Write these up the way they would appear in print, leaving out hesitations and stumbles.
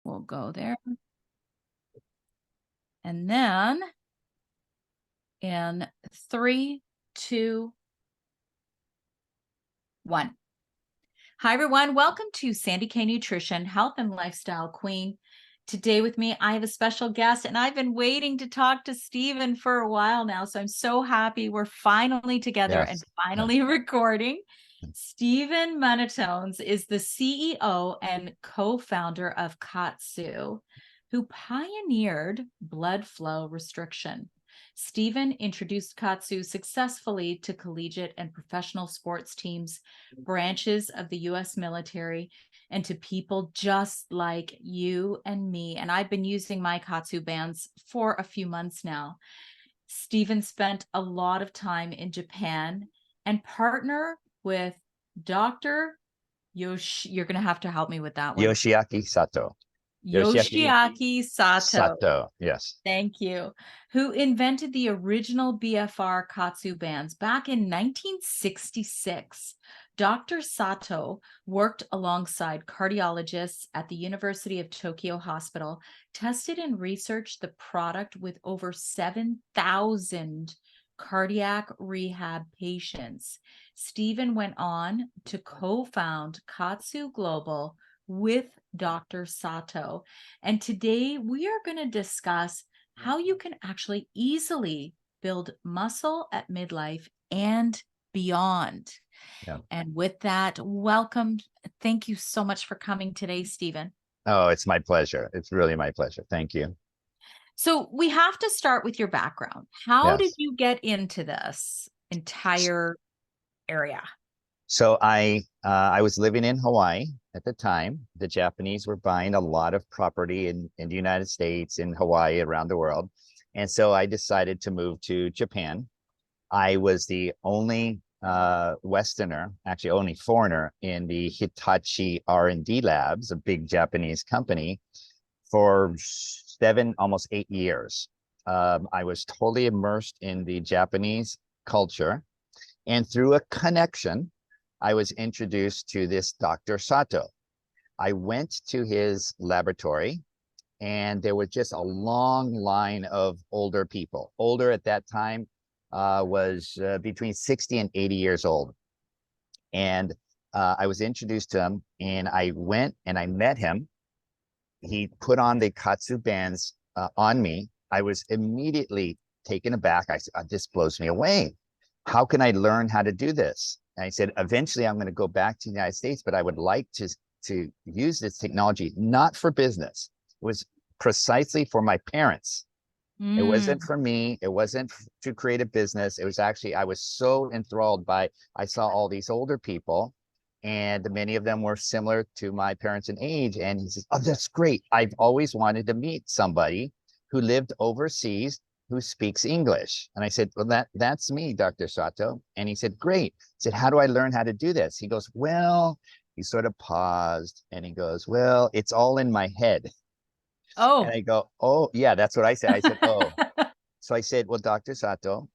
We'll go there. And then in 3, 2, 1. Hi, everyone. Welcome to Sandy K Nutrition, Health and Lifestyle Queen. Today with me, I have a special guest, and I've been waiting to talk to Stephen for a while now. So I'm so happy we're finally together and finally recording. Stephen Munatones is the CEO and co-founder of Kaatsu, who pioneered blood flow restriction. Stephen introduced Kaatsu successfully to collegiate and professional sports teams, branches of the U.S. military, and to people just like you and me. And I've been using my Kaatsu bands for a few months now. Stephen spent a lot of time in Japan and partner with Dr. You're going to have to help me with that one. Yoshiaki Sato. Yoshiaki Sato. Yes. Thank you. Who invented the original BFR Kaatsu bands back in 1966. Dr. Sato worked alongside cardiologists at the University of Tokyo Hospital, tested and researched the product with over 7,000 cardiac rehab patients. Stephen went on to co-found Kaatsu Global with Dr. Sato. And today we are going to discuss how you can actually easily build muscle at midlife and beyond. Yeah. And with that, welcome. Thank you so much for coming today, Stephen. Oh, it's my pleasure. It's really my pleasure. Thank you. So we have to start with your background. How did you get into this entire area? So I was living in Hawaii at the time. The Japanese were buying a lot of property in the United States, in Hawaii, around the world. And so I decided to move to Japan. I was the only Westerner, actually only foreigner, in the Hitachi R&D labs, a big Japanese company, for 7, almost 8 years. I was totally immersed in the Japanese culture. And through a connection, I was introduced to this Dr. Sato. I went to his laboratory, and there was just a long line of older people. Older at that time was between 60 and 80 years old. And I was introduced to him, and I went and I met him. He put on the Kaatsu bands on me. I was immediately taken aback. I said, this blows me away. How can I learn how to do this? And I said, eventually I'm going to go back to the United States, but I would like to use this technology, not for business. It was precisely for my parents. It wasn't for me. It wasn't to create a business. It was actually, I was so enthralled by, I saw all these older people, and many of them were similar to my parents in age. And he says, oh, that's great. I've always wanted to meet somebody who lived overseas who speaks English. And I said, well, that's me, Dr. Sato. And he said, great. I said, how do I learn how to do this? He goes, well, he sort of paused and he goes, well, it's all in my head. Oh. And I go, oh, yeah, that's what I said. I said, oh. So I said, well, Dr. Sato,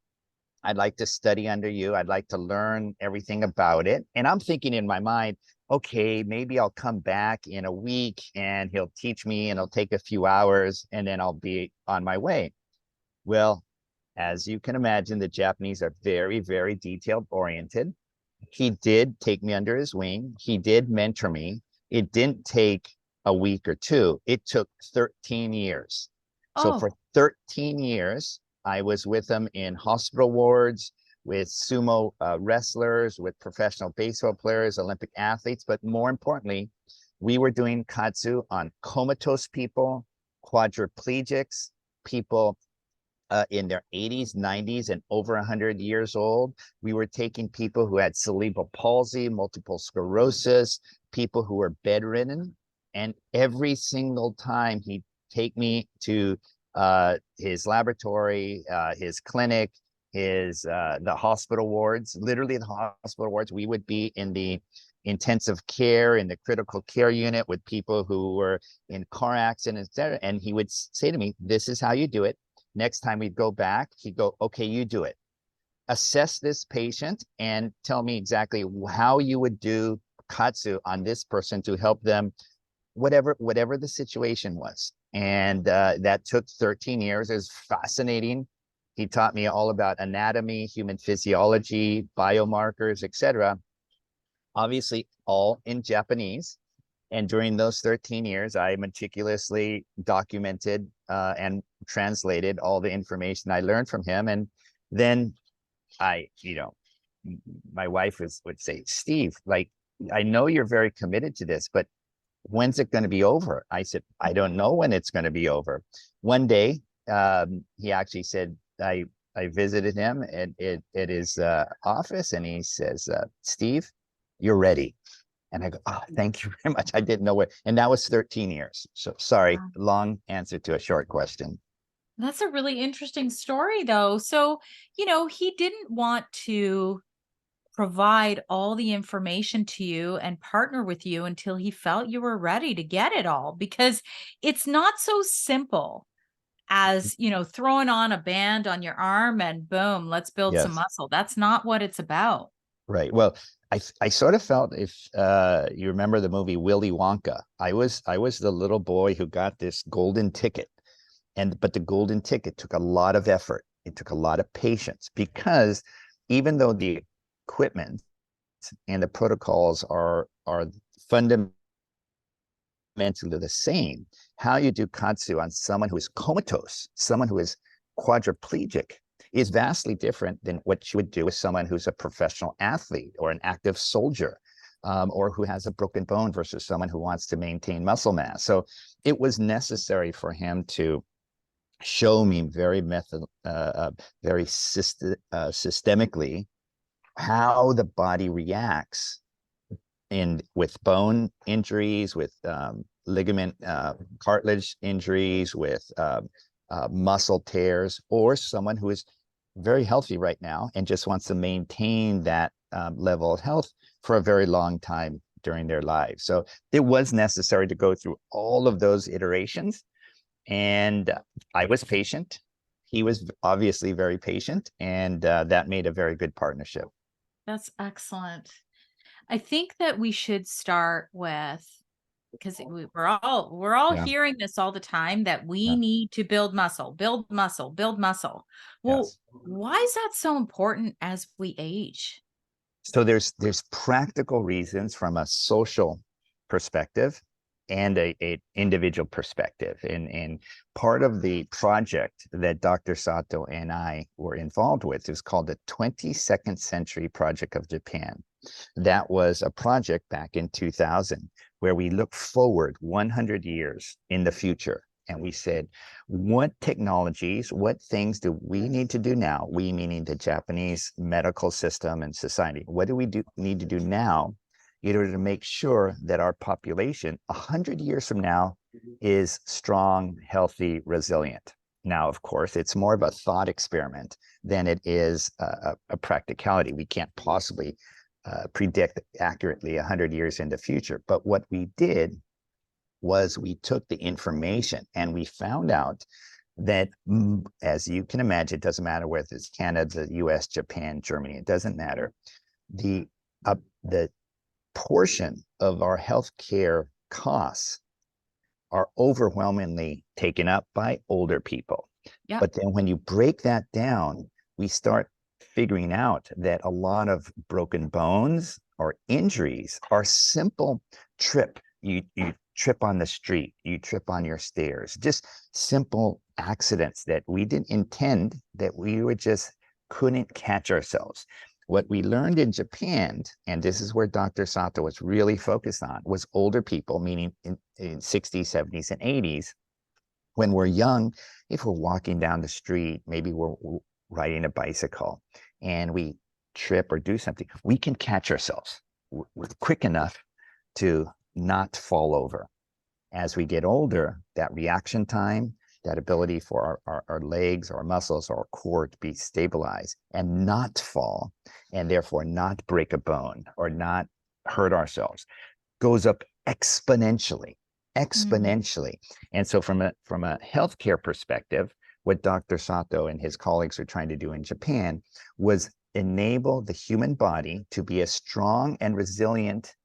I'd like to study under you. I'd like to learn everything about it. And I'm thinking in my mind, okay, maybe I'll come back in a week and he'll teach me and it'll take a few hours and then I'll be on my way. Well, as you can imagine, the Japanese are very, very detailed oriented. He did take me under his wing. He did mentor me. It didn't take a week or two. It took 13 years. So for 13 years, I was with him in hospital wards, with sumo wrestlers, with professional baseball players, Olympic athletes. But more importantly, we were doing Kaatsu on comatose people, quadriplegics, people in their 80s, 90s, and over 100 years old. We were taking people who had cerebral palsy, multiple sclerosis, people who were bedridden. And every single time he'd take me to his laboratory, his clinic, the hospital wards, literally the hospital wards, we would be in the intensive care, in the critical care unit with people who were in car accidents, etc. And he would say to me, this is how you do it. Next time we'd go back, he'd go, okay, you do it. Assess this patient and tell me exactly how you would do Kaatsu on this person to help them whatever the situation was. And that took 13 years. It was fascinating. He taught me all about anatomy, human physiology, biomarkers, etc. Obviously, all in Japanese. And during those 13 years, I meticulously documented and translated all the information I learned from him. And then I, my wife would say, Steve, like, I know you're very committed to this, but when's it going to be over? I said, I don't know when it's going to be over. One day, he actually said, I visited him at his office, and he says, Steve, you're ready. And I go, oh, thank you very much. I didn't know what, and that was 13 years. So sorry, Wow. long answer to a short question. That's a really interesting story, though. So, he didn't want to provide all the information to you and partner with you until he felt you were ready to get it all, because it's not so simple as, throwing on a band on your arm and boom, let's build some Yes. muscle. That's not what it's about. Right. Well, I sort of felt, if you remember the movie Willy Wonka, I was the little boy who got this golden ticket. But the golden ticket took a lot of effort. It took a lot of patience, because even though the equipment and the protocols are fundamentally the same, how you do Kaatsu on someone who is comatose, someone who is quadriplegic, is vastly different than what you would do with someone who's a professional athlete or an active soldier, or who has a broken bone, versus someone who wants to maintain muscle mass. So it was necessary for him to show me very systemically how the body reacts with bone injuries, with ligament cartilage injuries, with muscle tears, or someone who is very healthy right now and just wants to maintain that level of health for a very long time during their lives. So it was necessary to go through all of those iterations. And I was patient. He was obviously very patient, and that made a very good partnership. That's excellent. I think that we should start with, because we're all Yeah. hearing this all the time, that we Yeah. need to build muscle, build muscle, build muscle. Well, Yes. why is that so important as we age? So there's practical reasons from a social perspective and a individual perspective. And part of the project that Dr. Sato and I were involved with is called the 22nd Century Project of Japan. That was a project back in 2000 where we looked forward 100 years in the future. And we said, what technologies, what things do we need to do now? We, meaning the Japanese medical system and society. What do we need to do now in order to make sure that our population 100 years from now is strong, healthy, resilient? Now, of course, it's more of a thought experiment than it is a practicality. We can't possibly predict accurately 100 years in the future. But what we did was we took the information and we found out that, as you can imagine, it doesn't matter whether it's Canada, the US, Japan, Germany, it doesn't matter. The portion of our healthcare costs are overwhelmingly taken up by older people. Yeah. But then when you break that down, we start figuring out that a lot of broken bones or injuries are simple trip. You trip on the street, you trip on your stairs, just simple accidents that we didn't intend, that we were just couldn't catch ourselves. What we learned in Japan, and this is where Dr. Sato was really focused on, was older people, meaning in 60s, 70s, and 80s. When we're young, if we're walking down the street, maybe we're riding a bicycle, and we trip or do something, we can catch ourselves. We're quick enough to not fall over. As we get older, that reaction time, that ability for our legs, our muscles, our core to be stabilized and not fall, and therefore not break a bone or not hurt ourselves, goes up exponentially. And so from a healthcare perspective, what Dr. Sato and his colleagues are trying to do in Japan was enable the human body to be as strong and resilient,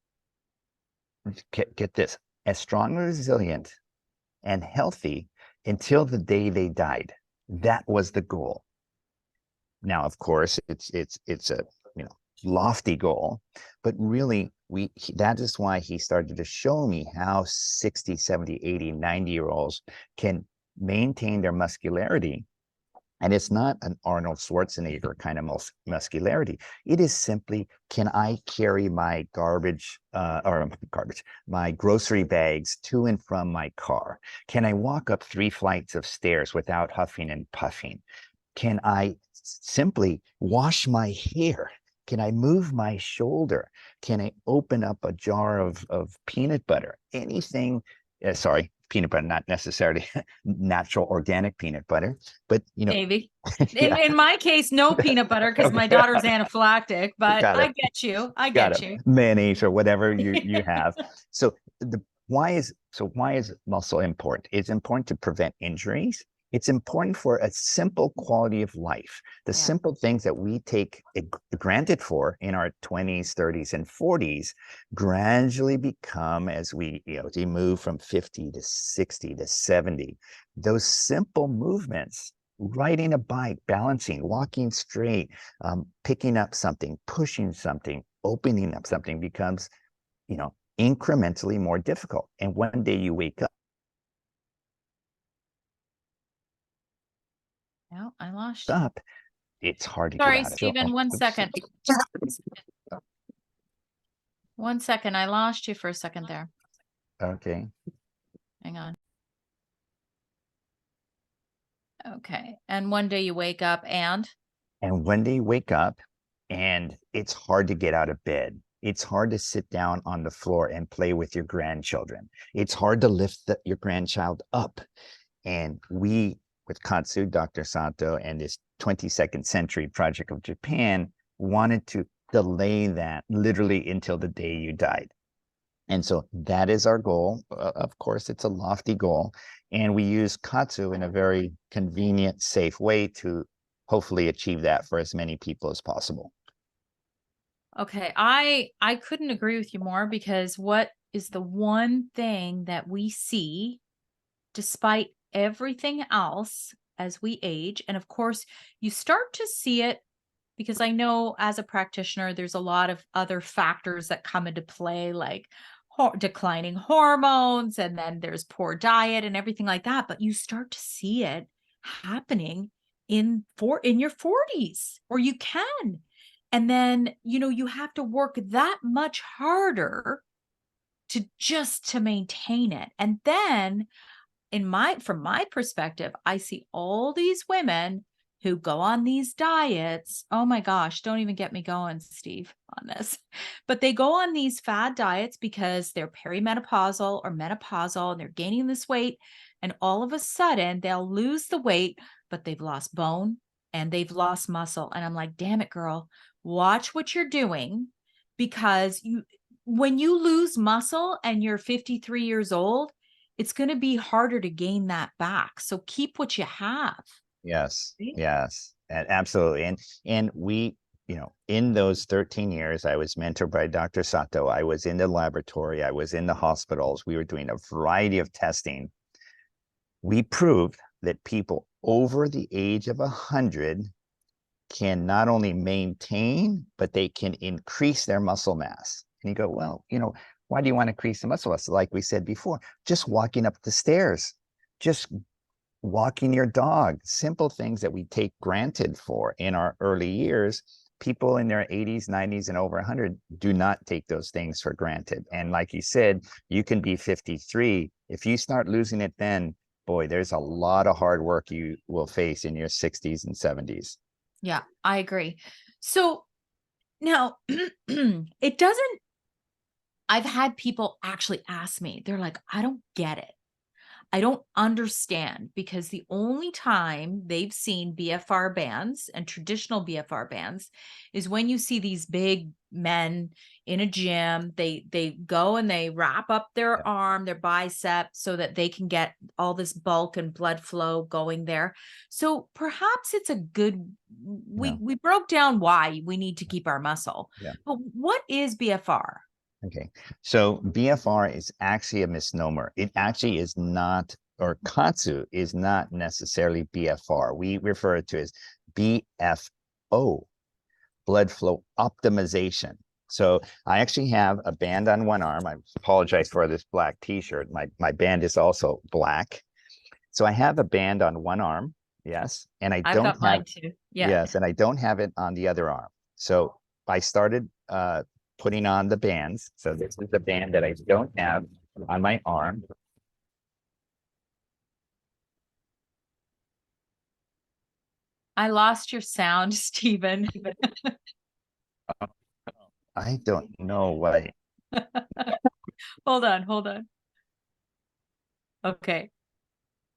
get this, as strong and resilient and healthy until the day they died. That was the goal. Now, of course, it's a lofty goal, but really that is why he started to show me how 60, 70, 80, 90-year-olds can maintain their muscularity. And it's not an Arnold Schwarzenegger kind of muscularity. It is simply, can I carry my my grocery bags to and from my car? Can I walk up 3 flights of stairs without huffing and puffing? Can I simply wash my hair? Can I move my shoulder? Can I open up a jar of peanut butter? Anything, sorry, peanut butter, not necessarily natural organic peanut butter, but Maybe. yeah. In my case, no peanut butter because my daughter's anaphylactic, but Got I it. get you. I Got get it. you. Mayonnaise or whatever you have. So why is muscle important? It's important to prevent injuries. It's important for a simple quality of life. The Yeah. simple things that we take granted for in our 20s, 30s, and 40s gradually become, as we move from 50 to 60 to 70, those simple movements, riding a bike, balancing, walking straight, picking up something, pushing something, opening up something becomes, incrementally more difficult. And one day you wake No, I lost you. up, it's hard to get Sorry, out of it. Stephen, one second. 1 second. I lost you for a second there. Okay. Hang on. Okay. And one day you wake up and And one day you wake up and it's hard to get out of bed. It's hard to sit down on the floor and play with your grandchildren. It's hard to lift your grandchild up. And we, with Kaatsu, Dr. Sato, and this 22nd Century Project of Japan, wanted to delay that literally until the day you died. And so that is our goal. Of course, it's a lofty goal. And we use Kaatsu in a very convenient, safe way to hopefully achieve that for as many people as possible. okay, I couldn't agree with you more because what is the one thing that we see despite everything else as we age? And of course, you start to see it because I know as a practitioner, there's a lot of other factors that come into play, like declining hormones, and then there's poor diet and everything like that. But you start to see it happening in your 40s, or you can. And then, you have to work that much harder to maintain it. And then from my perspective, I see all these women who go on these diets. Oh my gosh, don't even get me going, Steve, on this. But they go on these fad diets because they're perimenopausal or menopausal and they're gaining this weight. And all of a sudden they'll lose the weight, but they've lost bone and they've lost muscle. And I'm like, damn it, girl, watch what you're doing, because when you lose muscle and you're 53 years old, it's going to be harder to gain that back. So keep what you have. Yes, Right? yes, and absolutely. And we, in those 13 years, I was mentored by Dr. Sato. I was in the laboratory. I was in the hospitals. We were doing a variety of testing. We proved that people over the age of 100 can not only maintain, but they can increase their muscle mass. And you go, well, why do you want to increase the muscle mass? Like we said before, just walking up the stairs, just walking your dog, simple things that we take granted for in our early years. People in their 80s, 90s, and over 100 do not take those things for granted. And like you said, you can be 53. If you start losing it then, boy, there's a lot of hard work you will face in your 60s and 70s. Yeah, I agree. So now it doesn't, I've had people actually ask me, they're like, I don't get it. I don't understand, because the only time they've seen BFR bands and traditional BFR bands is when you see these big men in a gym. They go and they wrap up their arm, their bicep, so that they can get all this bulk and blood flow going there. So perhaps it's a good, we broke down why we need to keep our muscle. Yeah. But what is BFR? Okay. So BFR is actually a misnomer. It actually is not, or Kaatsu is not necessarily BFR. We refer to it as BFO, blood flow optimization. So I actually have a band on one arm. I apologize for this black t-shirt. My band is also black. So I have a band on one arm, yes, and I I've don't got have, mine too. Yeah. yes, and I don't have it on the other arm. So I started putting on the bands. So this is the band that I don't have on my arm. I lost your sound, Stephen. I don't know why. Hold on, hold on. Okay.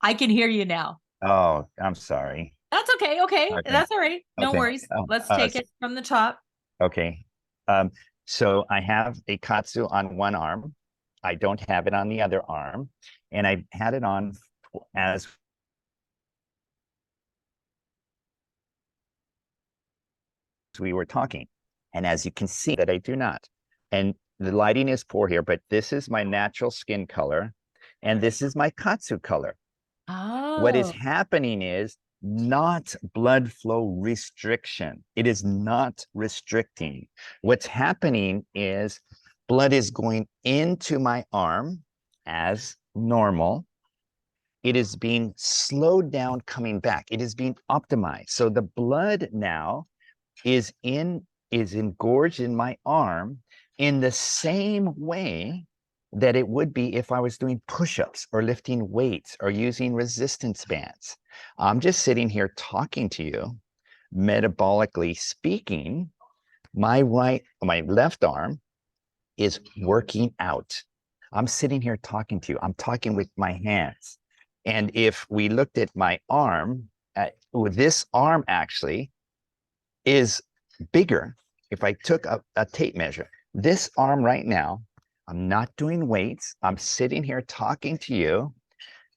I can hear you now. Oh, I'm sorry. That's okay. Okay. Okay. That's all right. No Okay. worries. Oh, Let's take it from the top. okay. Um, so I have a Kaatsu on one arm. I don't have it on the other arm. And I had it on as we were talking. And as you can see that I do not. And the lighting is poor here, but this is my natural skin color. And this is my Kaatsu color. What is Oh. happening is not blood flow restriction. It is not restricting. What's happening is blood is going into my arm as normal. It is being slowed down coming back. It is being optimized. So the blood now is engorged in my arm in the same way that it would be if I was doing push-ups or lifting weights or using resistance bands. I'm just sitting here talking to you, metabolically speaking, my left arm is working out. I'm sitting here talking to you. I'm talking with my hands. And if we looked at my arm, this arm actually is bigger. If I took a tape measure, this arm right now, I'm not doing weights. I'm sitting here talking to you.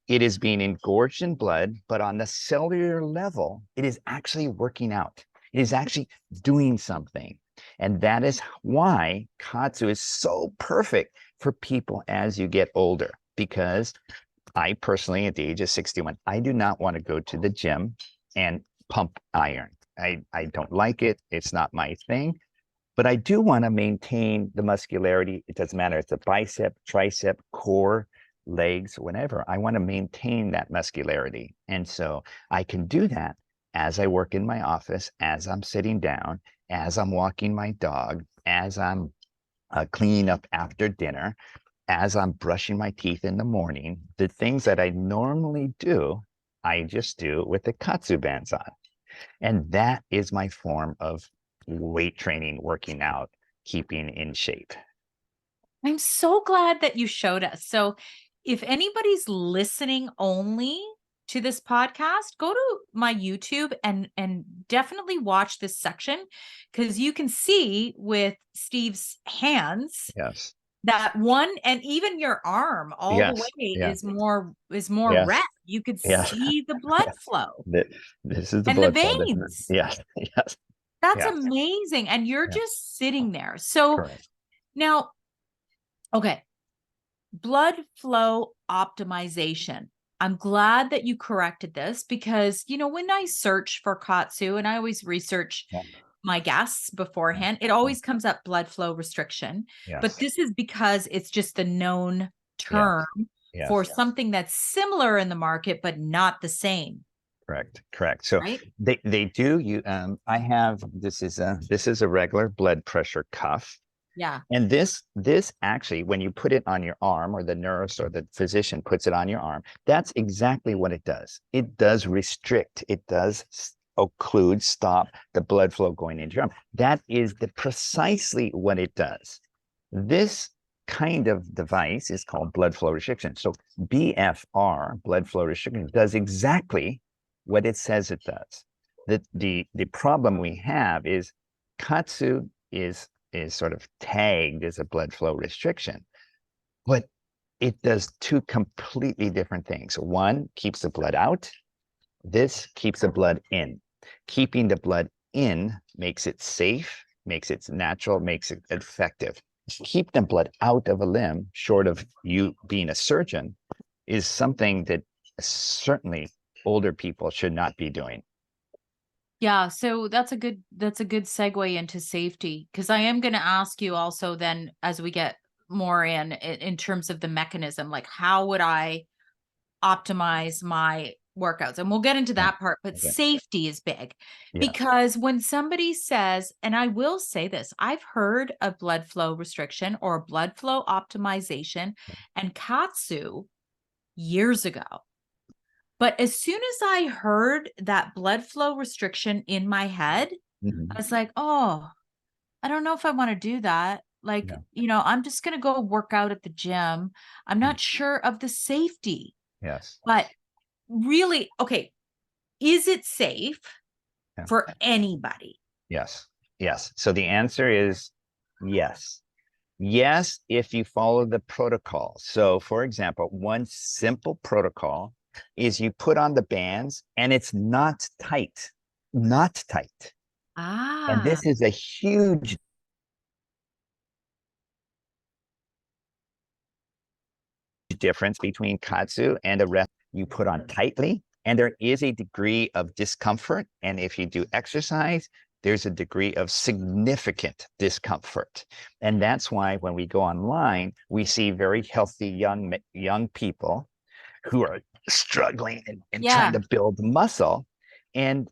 It is being engorged in blood, but on the cellular level, it is actually working out. It is actually doing something. And that is why Kaatsu is so perfect for people as you get older, because I personally, at the age of 61, I do not want to go to the gym and pump iron. I don't like it. It's not my thing. But I do want to maintain the muscularity. It doesn't matter. It's a bicep, tricep, core, legs, whatever. I want to maintain that muscularity. And so I can do that as I work in my office, as I'm sitting down, as I'm walking my dog, as I'm cleaning up after dinner, as I'm brushing my teeth in the morning. The things that I normally do, I just do with the Kaatsu bands on. And that is my form of weight training, working out, keeping in shape. I'm so glad that you showed us. So if anybody's listening only to this podcast, go to my YouTube and definitely watch this section, because you can see with Steve's hands Yes. that one, and even your arm all the Yes. way Yeah. is more Yes. red. You could Yes. see the blood Yes. flow This is the and the blood flow. veins. Yes. Yes. That's Yes. amazing. And you're Yeah. just sitting there. So Correct. now, okay, blood flow optimization. I'm glad that you corrected this, because, when I search for Katsu, and I always research Yeah. my guests Yeah. beforehand, it always comes up blood flow restriction. But Yes. this is because it's just the known Yes. term for Yes. something that's similar in the market, but not the same, Correct. Correct. So right? they do you I have this is a regular blood pressure cuff. Yeah. And this actually, when you put it on your arm, or the nurse or the physician puts it on your arm, that's exactly what it does. It does restrict. It does occlude, stop the blood flow going into your arm. That is precisely what it does. This kind of device is called blood flow restriction. So BFR, blood flow restriction, does exactly what it says it does. The problem we have is Kaatsu is sort of tagged as a blood flow restriction, but it does two completely different things. One keeps the blood out. This keeps the blood in. Keeping the blood in makes it safe, makes it natural, makes it effective. keep the blood out of a limb, short of you being a surgeon, is something that certainly older people should not be doing. Yeah, so that's a good segue into safety, because I am going to ask you also then, as we get more in terms of the mechanism, like how would I optimize my workouts? And we'll get into that part, but Okay. safety is big. Yes. Because when somebody says, and I will say this, I've heard of blood flow restriction or blood flow optimization and Kaatsu years ago. But as soon as I heard that blood flow restriction in my head, Mhm. I was like, oh, I don't know if I want to do that. Like, Yeah. I'm just going to go work out at the gym. I'm not Mhm. sure of the safety, Yes. but really, okay, is it safe Yeah. for anybody? Yes. Yes. So the answer is yes. Yes, if you follow the protocol. So, for example, one simple protocol is you put on the bands and it's not tight, not tight. And Ah, this is a huge difference between Kaatsu and a rest you put on tightly. And there is a degree of discomfort. And if you do exercise, there's a degree of significant discomfort. And that's why when we go online, we see very healthy young people who are struggling and trying yeah. to build muscle. And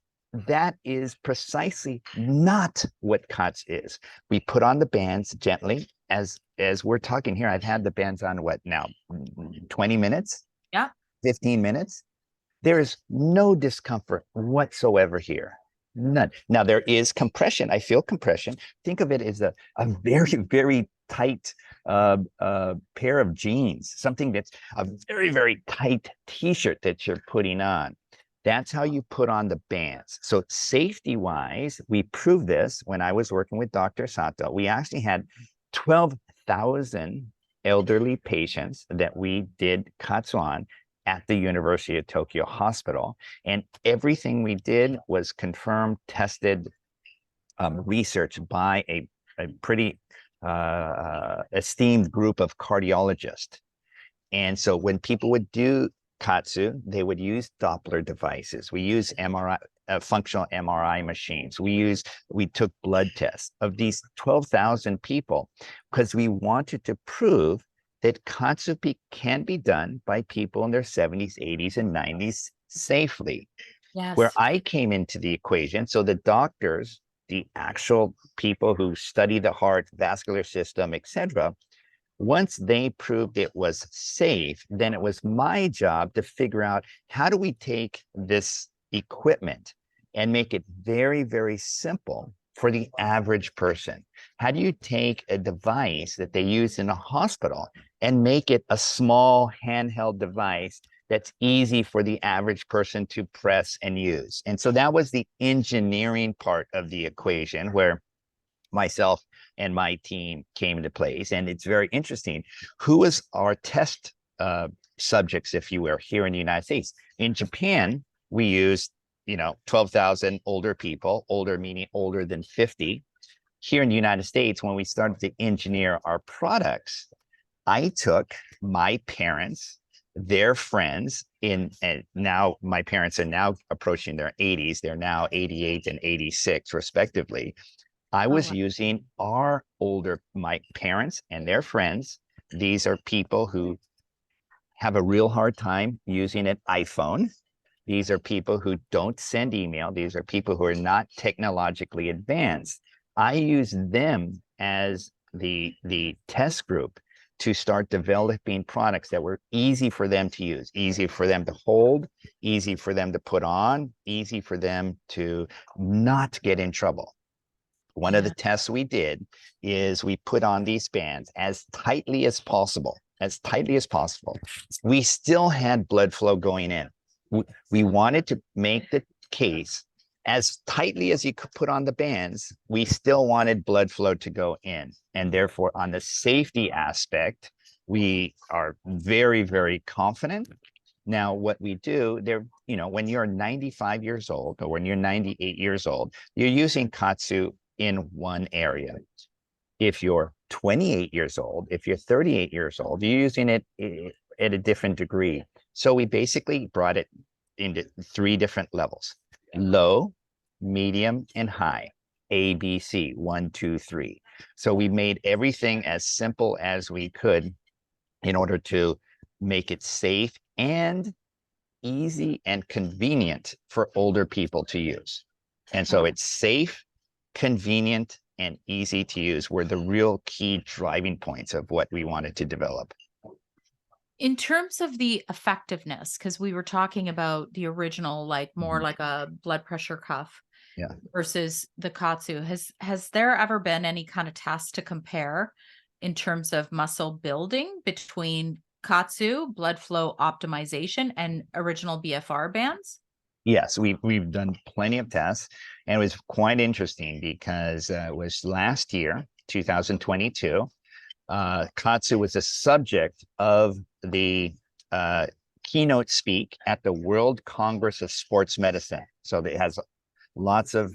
that is precisely not what Kaatsu is. We put on the bands gently. As we're talking here, I've had the bands on what now, 20 minutes, Yeah. 15 minutes. There is no discomfort whatsoever here. None. Now there is compression. I feel compression. Think of it as a very, very tight pair of jeans, something that's a very, very tight t-shirt that you're putting on. That's how you put on the bands. So safety wise, we proved this when I was working with Dr. Sato. We actually had 12,000 elderly patients that we did Kaatsu on at the University of Tokyo Hospital. And everything we did was confirmed, tested, researched by a pretty esteemed group of cardiologists. And so when people would do Kaatsu, they would use Doppler devices. We use MRI, functional MRI machines. We took blood tests of these 12,000 people because we wanted to prove that Kaatsu can be done by people in their 70s, 80s, and 90s safely. Where Yes. I came into the equation, so the doctors, the actual people who study the heart, vascular system, etc., once they proved it was safe, then it was my job to figure out how do we take this equipment and make it very, very simple for the average person? How do you take a device that they use in a hospital and make it a small handheld device that's easy for the average person to press and use? And so that was the engineering part of the equation where myself and my team came into place. And it's very interesting. Who was our test subjects, if you will, here in the United States? In Japan, we used, 12,000 older people, older meaning older than 50. Here in the United States, when we started to engineer our products, I took my parents, their friends and now my parents are now approaching their 80s. They're now 88 and 86 respectively. I Oh, was wow. using my parents and their friends. These are people who have a real hard time using an iPhone. These are people who don't send email. These are people who are not technologically advanced. I use them as the test group to start developing products that were easy for them to use, easy for them to hold, easy for them to put on, easy for them to not get in trouble. One of the Yeah. tests we did is we put on these bands as tightly as possible, as tightly as possible. We still had blood flow going in. We wanted to make the case as tightly as you could put on the bands, we still wanted blood flow to go in. And therefore, on the safety aspect, we are very, very confident. Now, what we do there, when you're 95 years old or when you're 98 years old, you're using Kaatsu in one area. If you're 28 years old, if you're 38 years old, you're using it at a different degree. So we basically brought it into 3 different levels: low, medium, and high. A, B, C, 1, 2, 3. So we made everything as simple as we could in order to make it safe and easy and convenient for older people to use. And so it's safe, convenient, and easy to use were the real key driving points of what we wanted to develop. In terms of the effectiveness, because we were talking about the original, like more like a blood pressure cuff Yeah. versus the Kaatsu, has there ever been any kind of test to compare in terms of muscle building between Kaatsu, blood flow optimization, and original BFR bands? Yes, we've done plenty of tests, and it was quite interesting because it was last year, 2022. Kaatsu was a subject of the keynote speak at the World Congress of Sports Medicine. So it has lots of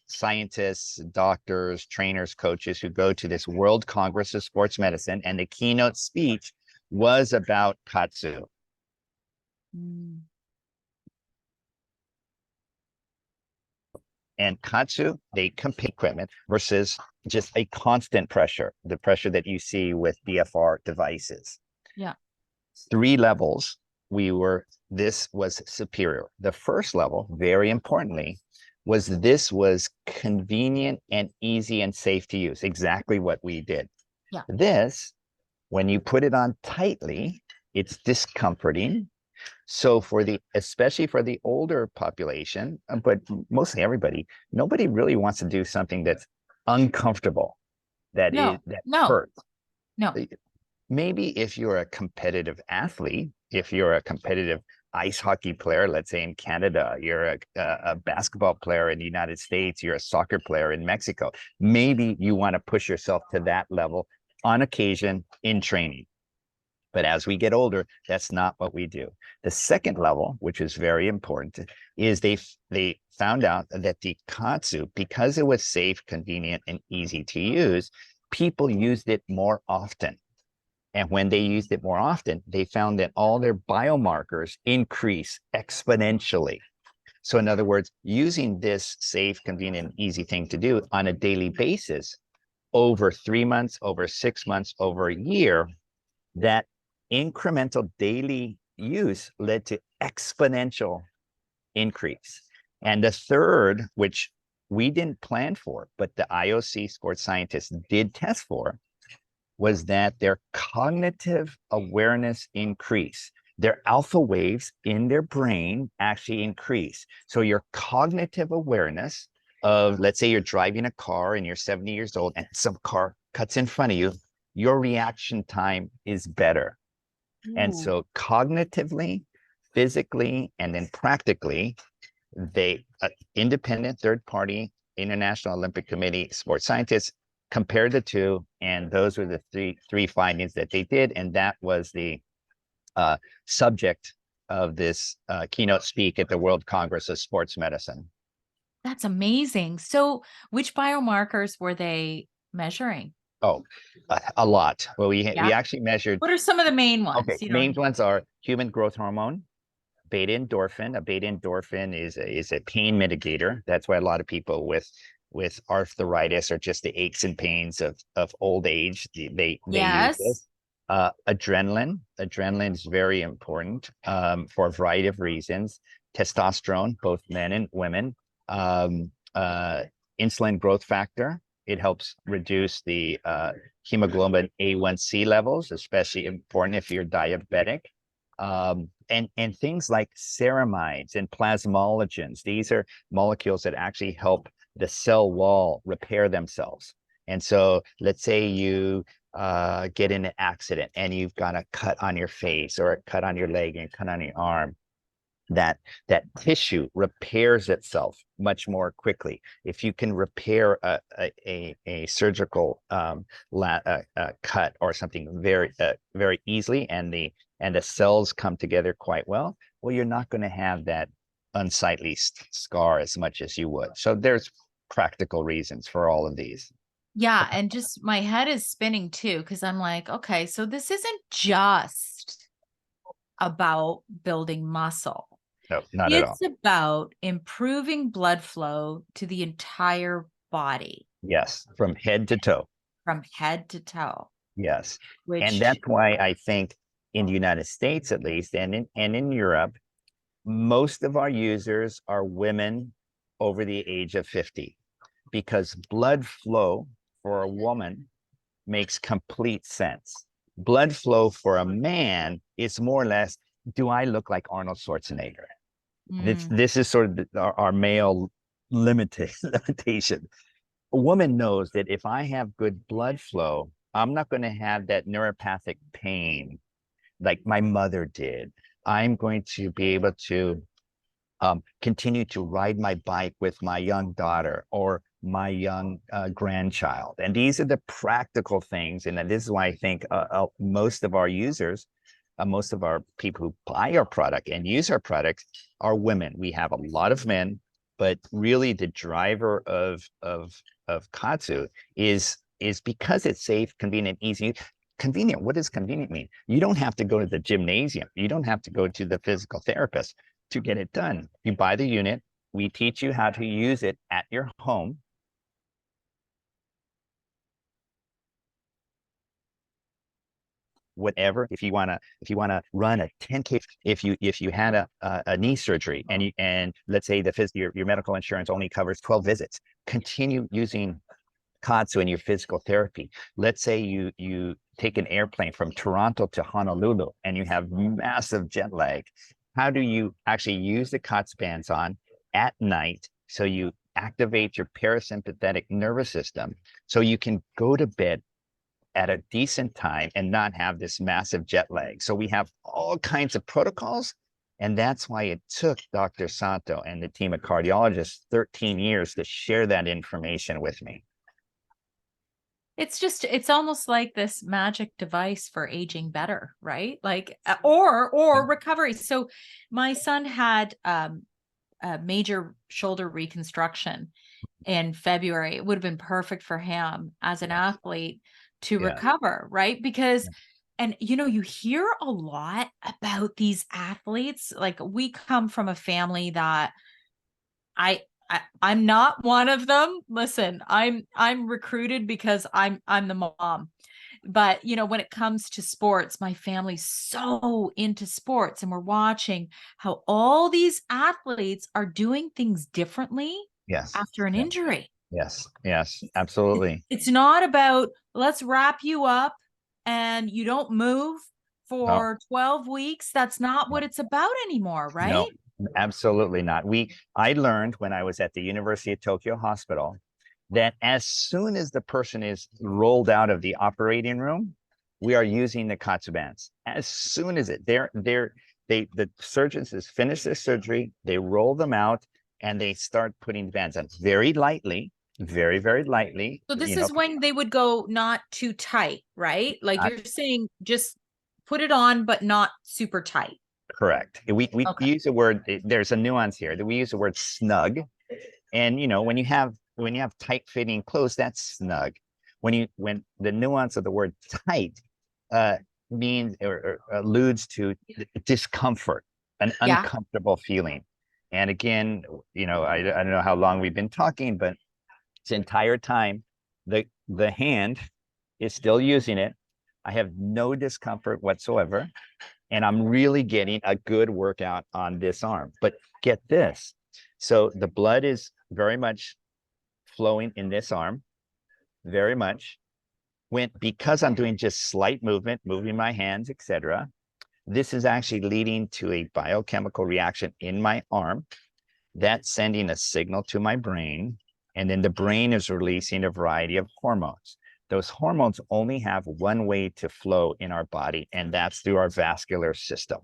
scientists, doctors, trainers, coaches who go to this World Congress of Sports Medicine, and the keynote speech was about Kaatsu. Mm. And Kaatsu, they compare equipment versus just a constant pressure, the pressure that you see with BFR devices. Yeah. 3 levels, this was superior. The first level, very importantly, this was convenient and easy and safe to use, exactly what we did. Yeah. This, when you put it on tightly, it's discomforting. So especially for the older population, but mostly everybody, nobody really wants to do something that's uncomfortable, that No, hurts. no. Maybe if you're a competitive athlete, if you're a competitive ice hockey player, let's say in Canada, you're a basketball player in the United States, you're a soccer player in Mexico, maybe you want to push yourself to that level on occasion in training. But as we get older, that's not what we do. The second level, which is very important, is they found out that the Kaatsu, because it was safe, convenient, and easy to use, people used it more often. And when they used it more often, they found that all their biomarkers increase exponentially. So in other words, using this safe, convenient, and easy thing to do on a daily basis, over 3 months, over 6 months, over a year, that incremental daily use led to exponential increase. And the third, which we didn't plan for, but the IOC sports scientists did test for, was that their cognitive awareness increase. Their alpha waves in their brain actually increase. So your cognitive awareness of, let's say you're driving a car and you're 70 years old and some car cuts in front of you, your reaction time is better. And so cognitively, physically, and then practically, independent third-party International Olympic Committee sports scientists compared the two, and those were the three findings that they did, and that was the subject of this keynote speak at the World Congress of Sports Medicine. That's amazing. So which biomarkers were they measuring? Oh, a lot. Well, we actually measured. What are some of the main ones? Okay, main ones are human growth hormone, beta endorphin. A beta endorphin is a pain mitigator. That's why a lot of people with arthritis or just the aches and pains of old age, they use this. Adrenaline is very important for a variety of reasons. Testosterone, both men and women. Insulin growth factor. It helps reduce the hemoglobin A1C levels, especially important if you're diabetic. And things like ceramides and plasmalogens. These are molecules that actually help the cell wall repair themselves. And so let's say you get in an accident and you've got a cut on your face or a cut on your leg and a cut on your arm. That tissue repairs itself much more quickly. If you can repair a surgical cut or something very easily, and the cells come together quite well, you're not going to have that unsightly scar as much as you would. So there's practical reasons for all of these. Yeah, and just my head is spinning too, because I'm like, okay, so this isn't just about building muscle. No, not at all. It's about improving blood flow to the entire body Yes, from head to toe. from head to toe, Yes. And which that's why I think in the United States, at least, and in Europe, most of our users are women over the age of 50 because blood flow for a woman makes complete sense. Blood flow for a man is more or less, do I look like Arnold Schwarzenegger? This is sort of our male limitation. A woman knows that if I have good blood flow, I'm not going to have that neuropathic pain like my mother did. I'm going to be able to continue to ride my bike with my young daughter or my young grandchild. And these are the practical things. And this is why I think most of our users, most of our people who buy our product and use our products are women. We have a lot of men, but really the driver of Kaatsu is because it's safe, convenient, easy. Convenient. What does convenient mean? You don't have to go to the gymnasium. You don't have to go to the physical therapist to get it done. You buy the unit. We teach you how to use it at your home. Whatever. If you wanna run a 10K, if you had a knee surgery and let's say your medical insurance only covers 12 visits, continue using Kaatsu in your physical therapy. Let's say you take an airplane from Toronto to Honolulu and you have massive jet lag. How do you actually use the Kaatsu bands on at night so you activate your parasympathetic nervous system so you can go to bed at a decent time and not have this massive jet lag? So we have all kinds of protocols. And that's why it took Dr. Sato and the team of cardiologists 13 years to share that information with me. it's almost like this magic device for aging better, right? Like or recovery. So my son had a major shoulder reconstruction in February. It would have been perfect for him as an athlete to Yeah. recover, right? Because and you hear a lot about these athletes. Like we come from a family that I'm not one of them. Listen, I'm recruited because I'm the mom. But when it comes to sports, my family's so into sports and we're watching how all these athletes are doing things differently Yes. after an Yeah. injury. Yes. Yes. Absolutely. It's not about let's wrap you up and you don't move No. for 12 weeks. That's not what No. it's about anymore, No. right? Absolutely not. I learned when I was at the University of Tokyo Hospital that as soon as the person is rolled out of the operating room, we are using the Kaatsu bands. As soon as the surgeons has finished their surgery, they roll them out and they start putting bands on very lightly, very, very lightly. So this is when they would go not too tight, right? Like Not you're saying, just put it on, but not super tight. correct. We Okay. use the word, there's a nuance here that we use the word snug. And when you have tight fitting clothes, that's snug. When the nuance of the word tight means or alludes to discomfort, an Yeah. uncomfortable feeling. And again, I don't know how long we've been talking, but this entire time, the hand is still using it. I have no discomfort whatsoever. And I'm really getting a good workout on this arm. But get this. So the blood is very much flowing in this arm, very much. Because I'm doing just slight movement, moving my hands, etc. This is actually leading to a biochemical reaction in my arm that's sending a signal to my brain. And then the brain is releasing a variety of hormones. Those hormones only have one way to flow in our body, and that's through our vascular system.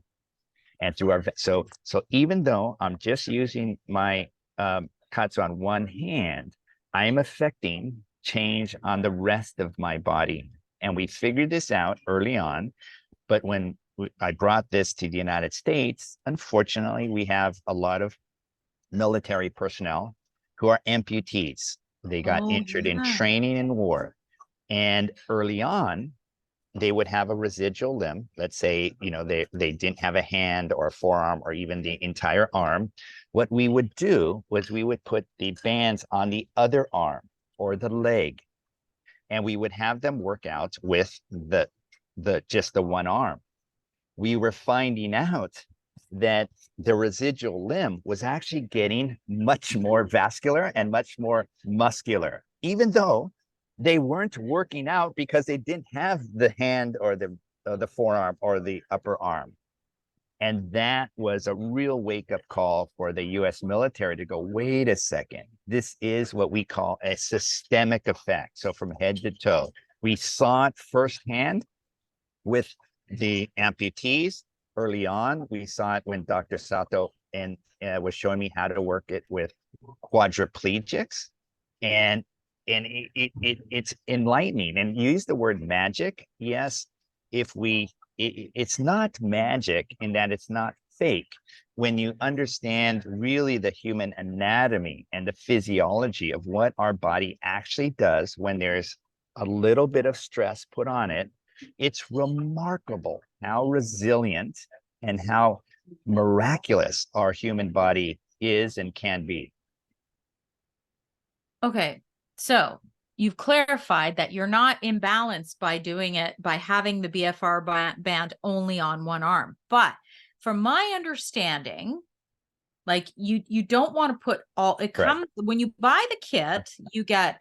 And through our so even though I'm just using my Kaatsu on one hand, I'm affecting change on the rest of my body. And we figured this out early on. But when I brought this to the United States, unfortunately, we have a lot of military personnel who are amputees. They got Oh, injured in yeah. training in war. And early on, they would have a residual limb. Let's say, they didn't have a hand or a forearm or even the entire arm. What we would do was we would put the bands on the other arm or the leg, and we would have them work out with just the one arm. We were finding out that the residual limb was actually getting much more vascular and much more muscular, even though they weren't working out because they didn't have the hand or the forearm or the upper arm. And that was a real wake-up call for the US military to go, wait a second, this is what we call a systemic effect. So from head to toe, we saw it firsthand with the amputees early on. We saw it when Dr. Sato was showing me how to work it with quadriplegics. And it's enlightening. And you use the word magic. Yes, it's not magic in that it's not fake. When you understand really the human anatomy and the physiology of what our body actually does when there's a little bit of stress put on it, it's remarkable how resilient and how miraculous our human body is and can be. Okay. So you've clarified that you're not imbalanced by doing it, by having the BFR band only on one arm. But from my understanding, like you don't want to put all, it Correct. comes when you buy the kit, you get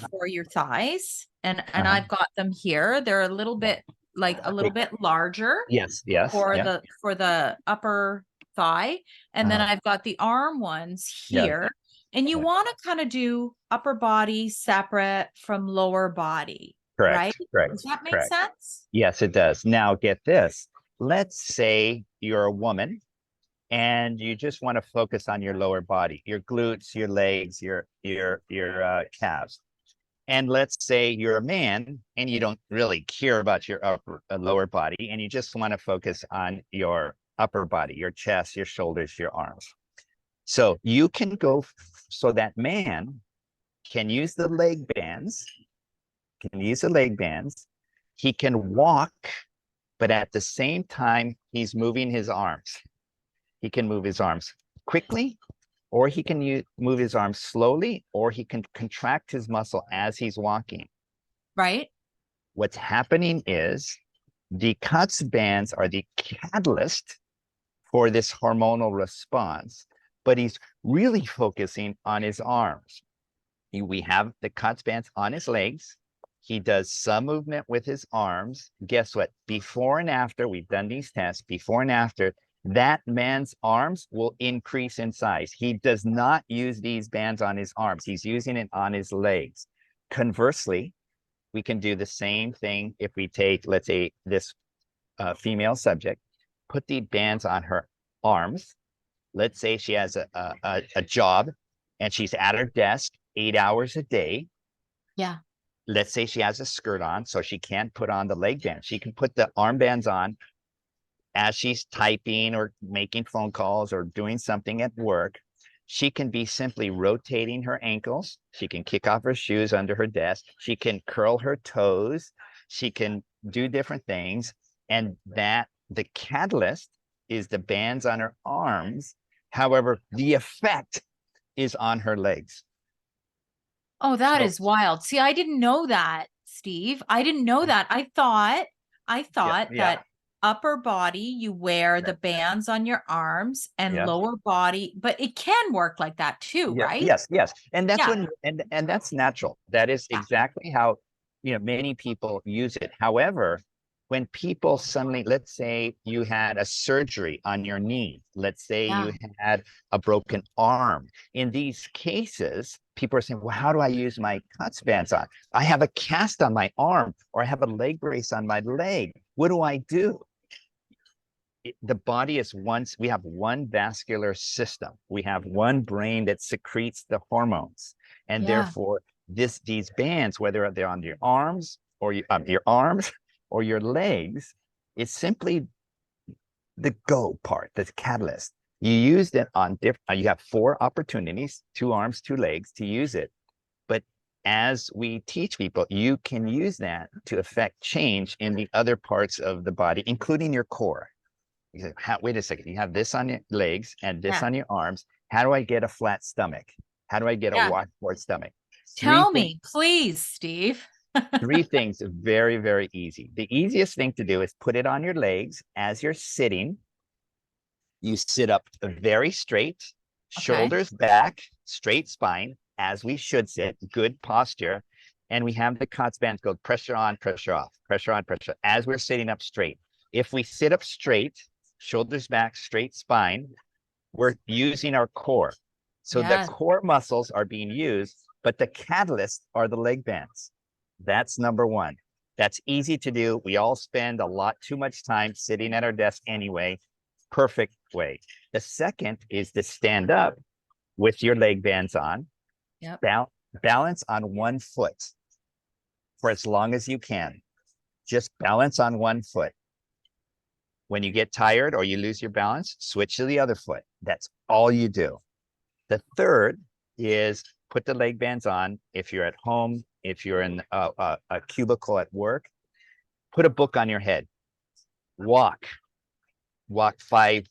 for your thighs, and I've got them here. They're a little bit larger Yes, for yeah, the upper thigh, and then I've got the arm ones yeah, here. And you yeah. want to kind of do upper body separate from lower body, right? Correct, correct, Does that make correct. sense? Yes, it does. Now get this. Let's say you're a woman and you just want to focus on your lower body, your glutes, your legs, your calves. And let's say you're a man and you don't really care about your lower body, and you just want to focus on your upper body, your chest, your shoulders, your arms. So you can go, so that man can use the leg bands, He can walk, but at the same time, he's moving his arms. He can move his arms quickly, or he can move his arms slowly, or he can contract his muscle as he's walking. Right. What's happening is the Kaatsu bands are the catalyst for this hormonal response, but he's really focusing on his arms. We have the Kaatsu bands on his legs. He does some movement with his arms. Guess what? Before and after, we've done these tests, before and after, that man's arms will increase in size. He does not use these bands on his arms. He's using it on his legs. Conversely, we can do the same thing if we take, let's say, this female subject, put the bands on her arms. Let's say she has a job and she's at her desk 8 hours a day. Yeah. Let's say she has a skirt on, so she can't put on the leg bands. She can put the arm bands on as she's typing or making phone calls or doing something at work. She can be simply rotating her ankles. She can kick off her shoes under her desk. She can curl her toes. She can do different things. And that the catalyst is the bands on her arms. However, the effect is on her legs. Oh, that is wild. See, I didn't know that, Steve. I didn't know that. I thought that upper body, you wear the bands on your arms, and lower body, but it can work like that too, right? Yes. And that's and that's natural. That is exactly how, many people use it. However, when people suddenly, let's say you had a surgery on your knee, let's say you had a broken arm. In these cases, people are saying, well, how do I use my Kaatsu bands on? I have a cast on my arm, or I have a leg brace on my leg. What do I do? The body is we have one vascular system. We have one brain that secretes the hormones. And therefore, these bands, whether they're on your arms or your arms or your legs, it's simply the go part, the catalyst. You use it on you have 4 opportunities, 2 arms, 2 legs, to use it. as we teach people, you can use that to affect change in the other parts of the body, including your core. You say, wait a second, you have this on your legs and this Yeah. on your arms. How do I get a flat stomach? How do I get a Yeah. washboard stomach? Three Tell things. me, please, Steve. Three things very, very easy. The easiest thing to do is put it on your legs as you're sitting. You sit up very straight, Okay. shoulders back, straight spine, as we should sit, good posture. And we have the Kaatsu bands go pressure on, pressure off, pressure on, pressure, as we're sitting up straight. If we sit up straight, shoulders back, straight spine, we're using our core. So the Yes. core muscles are being used, but the catalyst are the leg bands. That's number one. That's easy to do. We all spend a lot too much time sitting at our desk anyway. Perfect way. The second is to stand up with your leg bands on. Yep. Balance on one foot for as long as you can. Just balance on one foot. When you get tired or you lose your balance, switch to the other foot. That's all you do. The third is put the leg bands on. If you're at home, if you're in a cubicle at work, put a book on your head. Walk 5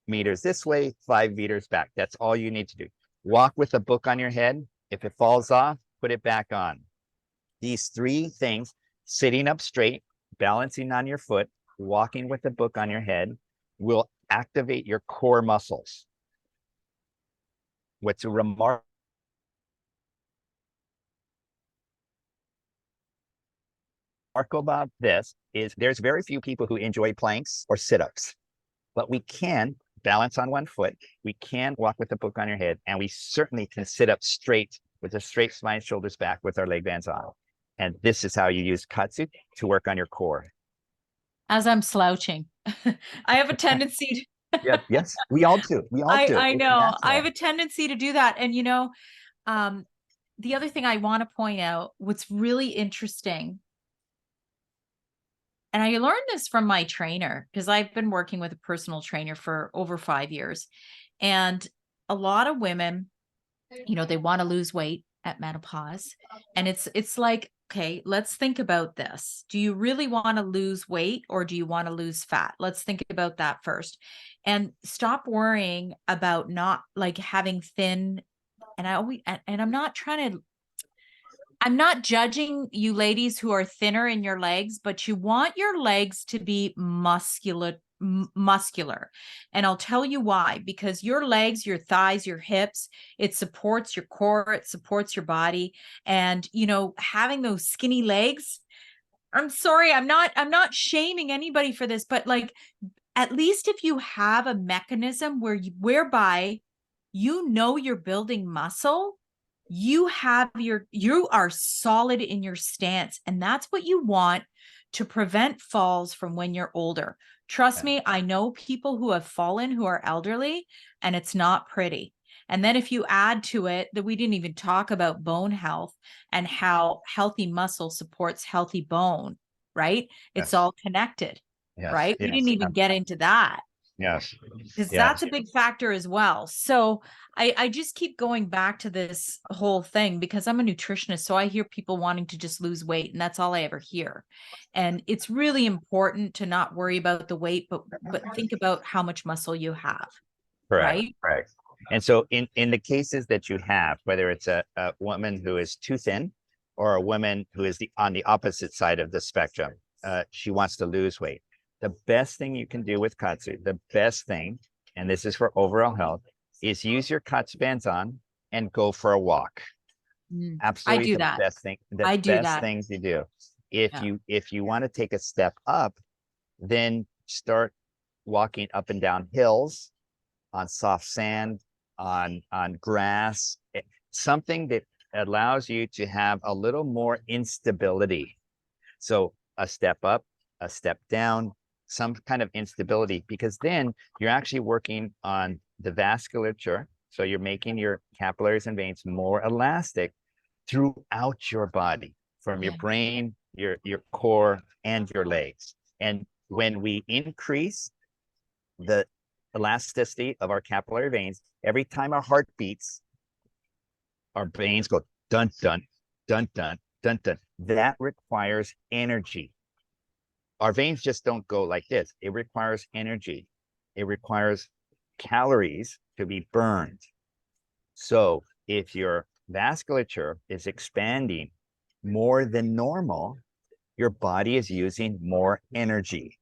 meters this way, 5 meters back. That's all you need to do. Walk with a book on your head. If it falls off, put it back on. These three things, sitting up straight, balancing on your foot, walking with a book on your head, will activate your core muscles. What's remarkable about this is there's very few people who enjoy planks or sit-ups, but we can balance on one foot, we can walk with a book on your head, and we certainly can sit up straight with a straight spine, shoulders back with our leg bands on. And this is how you use Kaatsu to work on your core. As I'm slouching, I have a tendency to Yes, we all do. We all do. I It's know. I have natural. a tendency to do that. And um, the other thing I want to point out, what's really interesting, and I learned this from my trainer because I've been working with a personal trainer for over 5 years. And a lot of women, they want to lose weight at menopause. And it's like, okay, let's think about this. Do you really want to lose weight or do you want to lose fat? Let's think about that first. And stop worrying about not like having thin. And I'm not judging you ladies who are thinner in your legs, but you want your legs to be muscular. And I'll tell you why, because your legs, your thighs, your hips, it supports your core, it supports your body. And, having those skinny legs, I'm sorry, I'm not shaming anybody for this, but like, at least if you have a mechanism whereby you're building muscle, you are solid in your stance, and that's what you want to prevent falls from when you're older. Trust me, I know people who have fallen who are elderly, and it's not pretty. And then if you add to it that we didn't even talk about bone health and how healthy muscle supports healthy bone, right? It's Yes. all connected, Yes. right? We Yes. didn't even get into that Yes. because Yes. that's a big factor as well. So I just keep going back to this whole thing because I'm a nutritionist. So I hear people wanting to just lose weight, and that's all I ever hear. And it's really important to not worry about the weight, but think about how much muscle you have, Correct. right? Correct. And so in the cases that you have, whether it's a woman who is too thin or a woman who is on the opposite side of the spectrum, she wants to lose weight. The best thing you can do with Kaatsu, the best thing, and this is for overall health, is use your Kaatsu bands on and go for a walk. I Absolutely do the that. best thing, the I do best that. things to do. If Yeah. you want to take a step up, then start walking up and down hills on soft sand, on grass, something that allows you to have a little more instability. So a step up, a step down, some kind of instability, because then you're actually working on the vasculature. So you're making your capillaries and veins more elastic throughout your body, from your Yeah. brain, your core, and your legs. And when we increase the elasticity of our capillary veins, every time our heart beats, our veins go dun dun Dun, dun, dun, dun. That requires energy. Our veins just don't go like this. It requires energy. It requires calories to be burned. So if your vasculature is expanding more than normal, your body is using more energy.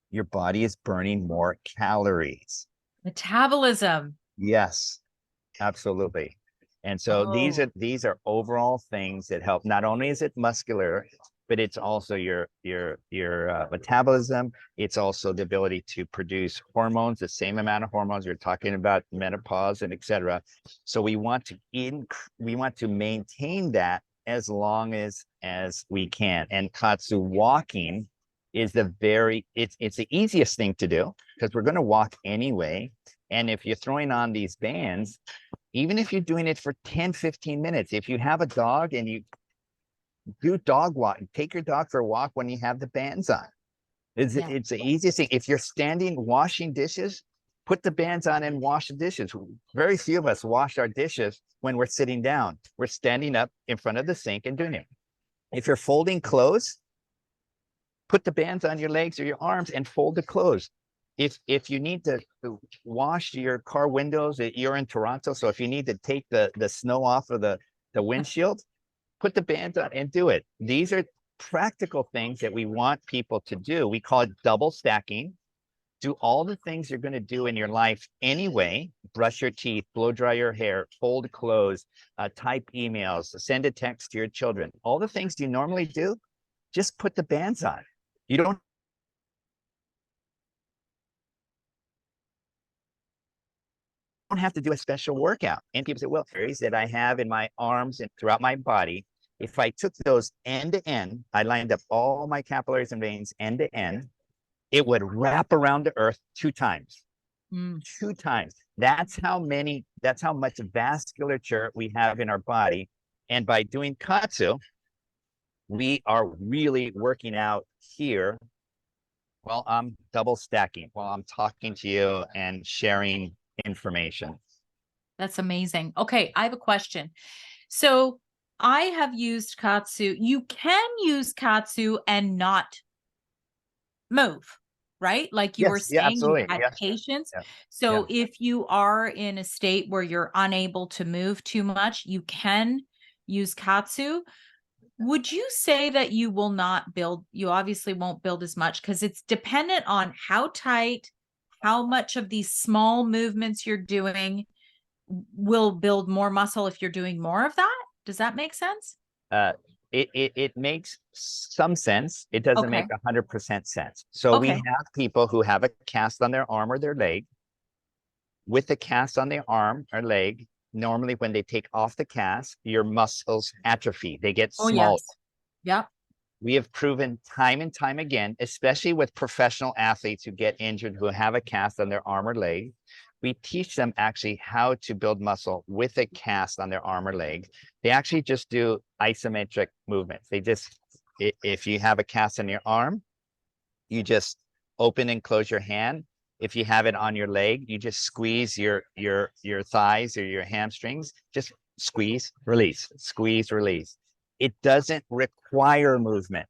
Your body is burning more calories. Metabolism. Yes, absolutely. And so Oh, these are overall things that help. Not only is it muscular, but it's also your metabolism. It's also the ability to produce hormones, the same amount of hormones. You're talking about menopause and etc. So we want to maintain that as long as we can. And Katsu walking is it's the easiest thing to do because we're going to walk anyway. And if you're throwing on these bands, even if you're doing it for 10, 15 minutes, if you have a dog and you do dog walk, take your dog for a walk when you have the bands on. yeah. It's the easiest thing. If you're standing washing dishes, put the bands on and wash the dishes. Very few of us wash our dishes when we're sitting down. We're standing up in front of the sink and doing it. If you're folding clothes, put the bands on your legs or your arms and fold the clothes. If you need to wash your car windows, you're in Toronto, so if you need to take the snow off of the windshield, put the bands on and do it. These are practical things that we want people to do. We call it double stacking. Do all the things you're going to do in your life anyway. Brush your teeth, blow dry your hair, fold clothes, type emails, send a text to your children. All the things you normally do, just put the bands on. You don't have to do a special workout. And people say, well, areas that I have in my arms and throughout my body, if I took those end to end, I lined up all my capillaries and veins end to end, it would wrap around the earth 2 times. Mm. 2 times. That's how much vasculature we have in our body. And by doing Katsu, we are really working out here while I'm double stacking, while I'm talking to you and sharing information. That's amazing. Okay, I have a question. So I have used Katsu. You can use Katsu and not move, right? Like you were Yes, yeah, saying, you've absolutely. had Yes, patients. yeah, yeah. So if you are in a state where you're unable to move too much, you can use Katsu. Would you say that you will not build, you obviously won't build as much because it's dependent on how tight, how much of these small movements you're doing will build more muscle if you're doing more of that? Does that make sense? Uh, it makes some sense. It doesn't make Okay. 100% sense. So we Okay. have people who have a cast on their arm or their leg. With the cast on their arm or leg, normally when they take off the cast, your muscles atrophy. They get Oh, smaller. yes. Yep. We have proven time and time again, especially with professional athletes who get injured, who have a cast on their arm or leg. We teach them actually how to build muscle with a cast on their arm or leg. They actually just do isometric movements. If you have a cast on your arm, you just open and close your hand. If you have it on your leg, you just squeeze your thighs or your hamstrings. Just squeeze, release. It doesn't require movement.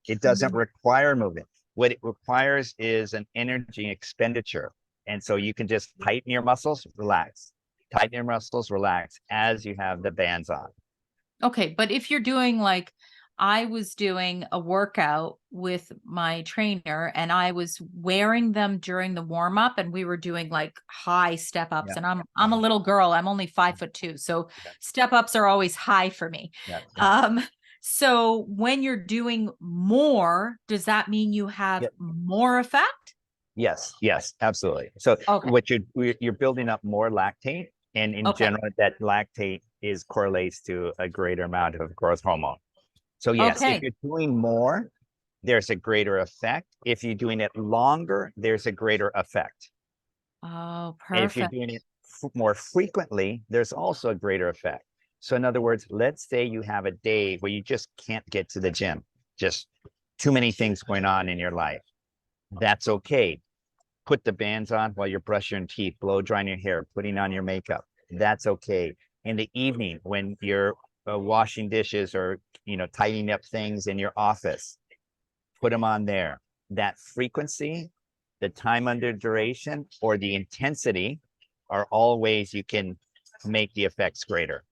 It doesn't Mhm. require movement. What it requires is an energy expenditure. And so you can just tighten your muscles, relax. Tighten your muscles, relax as you have the bands on. Okay, but if you're doing like I was doing a workout with my trainer and I was wearing them during the warm up and we were doing like high step ups Yeah. and I'm a little girl, I'm only 5'2", so Yeah. step ups are always high for me. Yeah. Yeah. Um so when you're doing more, does that mean you have Yeah. more effect? Yes, yes, absolutely. So Okay. what you're building up more lactate, and in Okay. general, that lactate is correlates to a greater amount of growth hormone. So yes, if Okay. you're doing more, there's a greater effect. If you're doing it longer, there's a greater effect. Oh, And if you're perfect. doing it more frequently, there's also a greater effect. So in other words, let's say you have a day where you just can't get to the gym, just too many things going on in your life. That's okay. Put the bands on while you're brushing your teeth, blow drying your hair, putting on your makeup. That's okay. In the evening, when you're washing dishes or, tidying up things in your office, put them on there. That frequency, the time under duration, or the intensity are all ways you can make the effects greater.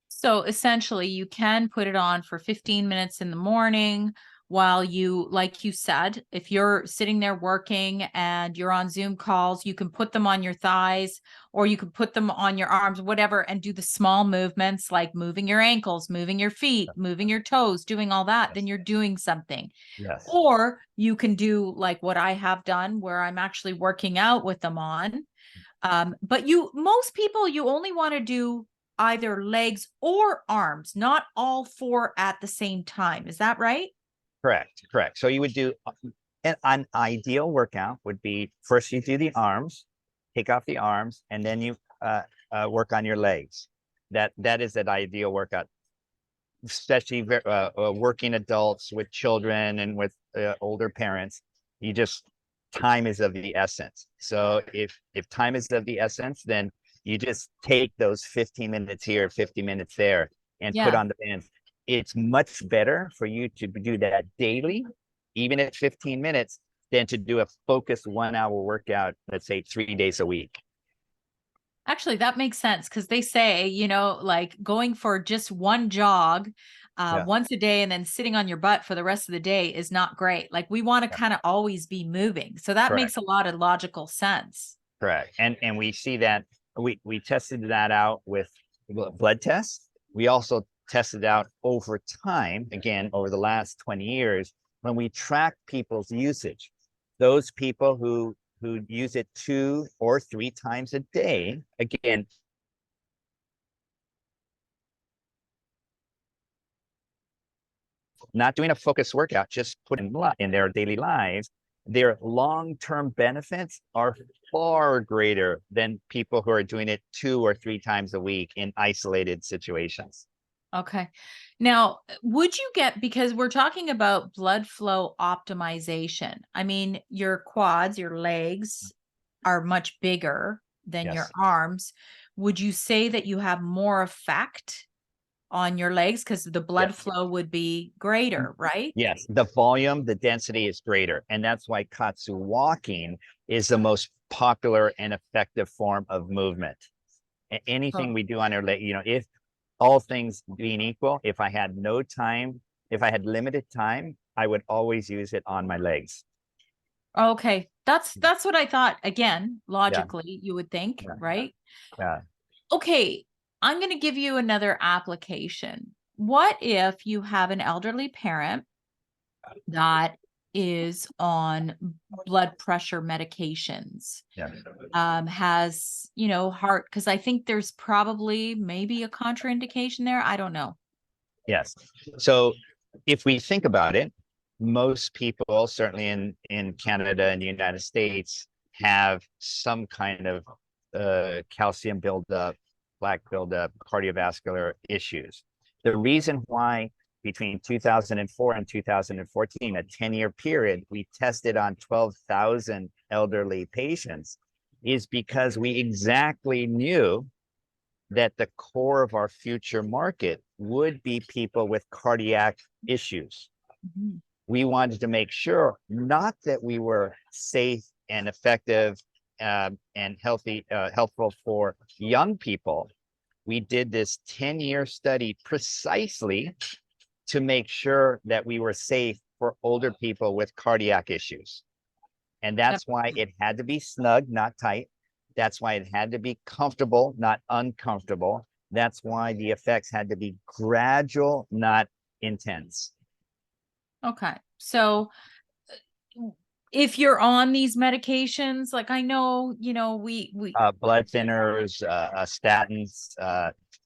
So essentially, you can put it on for 15 minutes in the morning while you, like you said, if you're sitting there working and you're on Zoom calls, you can put them on your thighs or you can put them on your arms, whatever, and do the small movements like moving your ankles, moving your feet, moving your toes, doing all that. Yes. Then you're doing something. Yes. Or you can do like what I have done where I'm actually working out with them on. But most people, you only want to do either legs or arms, not all four at the same time. Is that right? Correct. So you would do an ideal workout would be first you do the arms, take off the arms, and then you work on your legs. That is an ideal workout, especially working adults with children and with older parents. Time is of the essence. So if time is of the essence, then you just take those 15 minutes here, 50 minutes there, and put Yeah. on the bands. It's much better for you to do that daily, even at 15 minutes, than to do a focused 1 hour workout, let's say 3 days a week. Actually, that makes sense because they say, like going for just one jog Yeah. once a day and then sitting on your butt for the rest of the day is not great. Like we want to Yeah. kind of always be moving. So that Correct. makes a lot of logical sense. Correct. And we see that we tested that out with blood tests. We also tested out over time, again, over the last 20 years, when we track people's usage. Those people who use it 2 or 3 times a day, again, not doing a focused workout, just putting in their daily lives, their long-term benefits are far greater than people who are doing it 2 or 3 times a week in isolated situations. Okay. Now, would you because we're talking about blood flow optimization. I mean, your quads, your legs are much bigger than your Yes. arms. Would you say that you have more effect on your legs because the blood Yes. flow would be greater, right? Yes, the volume, the density is greater. And that's why Kaatsu walking is the most popular and effective form of movement. Anything we do on our leg, if all things being equal, if I had no time, if I had limited time, I would always use it on my legs. Okay. That's what I thought. Again, Yeah. logically, you would think, Yeah. right? Yeah. Okay. I'm going to give you another application. What if you have an elderly parent that is on blood pressure medications, Yeah. has, heart, because I think there's probably maybe a contraindication there. I don't know. Yes. So if we think about it, most people, certainly in Canada and the United States, have some kind of calcium buildup, plaque buildup, cardiovascular issues. The reason why between 2004 and 2014, a 10-year period, we tested on 12,000 elderly patients is because we exactly knew that the core of our future market would be people with cardiac issues. Mhm. We wanted to make sure not that we were safe and effective and helpful for young people. We did this 10-year study precisely to make sure that we were safe for older people with cardiac issues. And Yep. that's why it had to be snug, not tight. That's why it had to be comfortable, not uncomfortable. That's why the effects had to be gradual, not intense. Okay. So if you're on these medications, like I know, we Blood thinners, statins,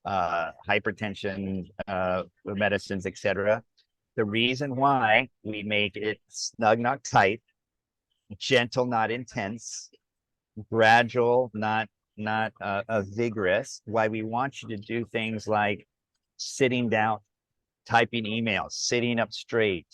hypertension medicines, etc. The reason why we make it snug, not tight, gentle, not intense, gradual, not vigorous. Why we want you to do things like sitting down, typing emails, sitting up straight,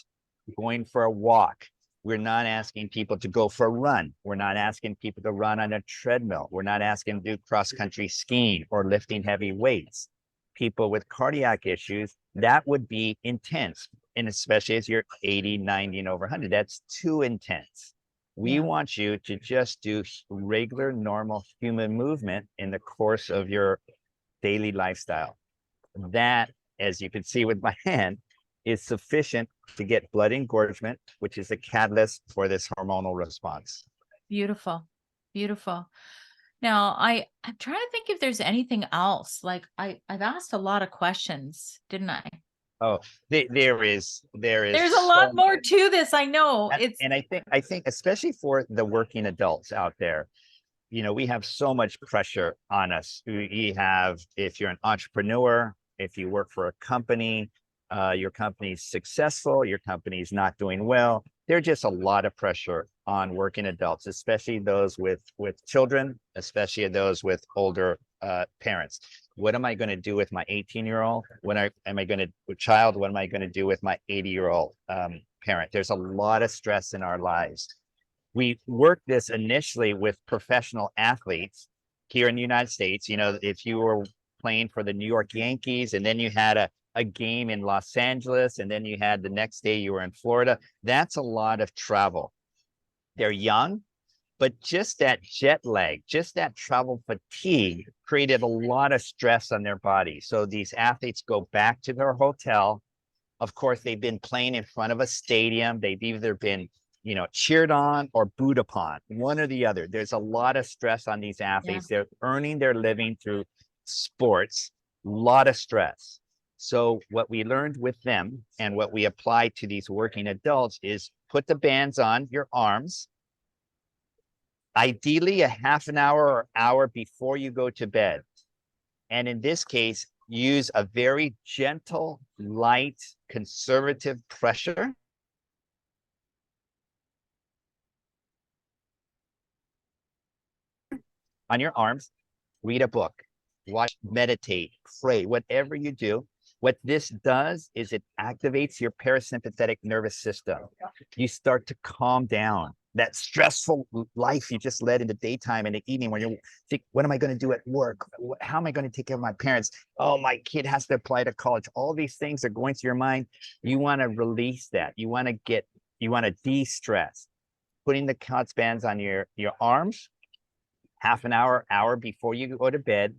going for a walk. We're not asking people to go for a run. We're not asking people to run on a treadmill. We're not asking them to do cross-country skiing or lifting heavy weights. people with cardiac issues, that would be intense. And especially as you're 80, 90, and over 100, that's too intense. We want you to just do regular, normal human movement in the course of your daily lifestyle. That, as you can see with my hand, is sufficient to get blood engorgement, which is a catalyst for this hormonal response. Beautiful. Beautiful. Now, I'm trying to think if there's anything else. Like I've asked a lot of questions, didn't I? Oh, there is There's a lot so more much. to this. I know. And I think especially for the working adults out there, you know, we have so much pressure on us. We have, if you're an entrepreneur, if you work for a company, your company's successful, your company's not doing well. There's just a lot of pressure on working adults, especially those with children, especially those with older parents. What am I going to do with my 18-year-old? Am I going to child? What am I going to do with my 80-year-old parent? There's a lot of stress in our lives. We worked this initially with professional athletes here in the United States. You know, if you were playing for the New York Yankees and then you had a game in Los Angeles and then you had the next day you were in Florida, that's a lot of travel. They're young, but just that jet lag, just that travel fatigue created a lot of stress on their body. So these athletes go back to their hotel. Of course, they've been playing in front of a stadium. They've either been, you know, cheered on or booed upon, one or the other. There's a lot of stress on these athletes. They're earning their living through sports, a lot of stress. So what we learned with them and what we apply to these working adults is put the bands on your arms, ideally a half an hour or hour before you go to bed. And in this case, use a very gentle, light, conservative pressure on your arms. Read a book, watch, meditate, pray, whatever you do. What this does is it activates your parasympathetic nervous system. You start to calm down. That stressful life you just led in the daytime and the evening when you think, what am I going to do at work? How am I going to take care of my parents? Oh, my kid has to apply to college. All these things are going through your mind. You want to release that. You want to de-stress. Putting the Kaatsu bands on your arms, half an hour before you go to bed,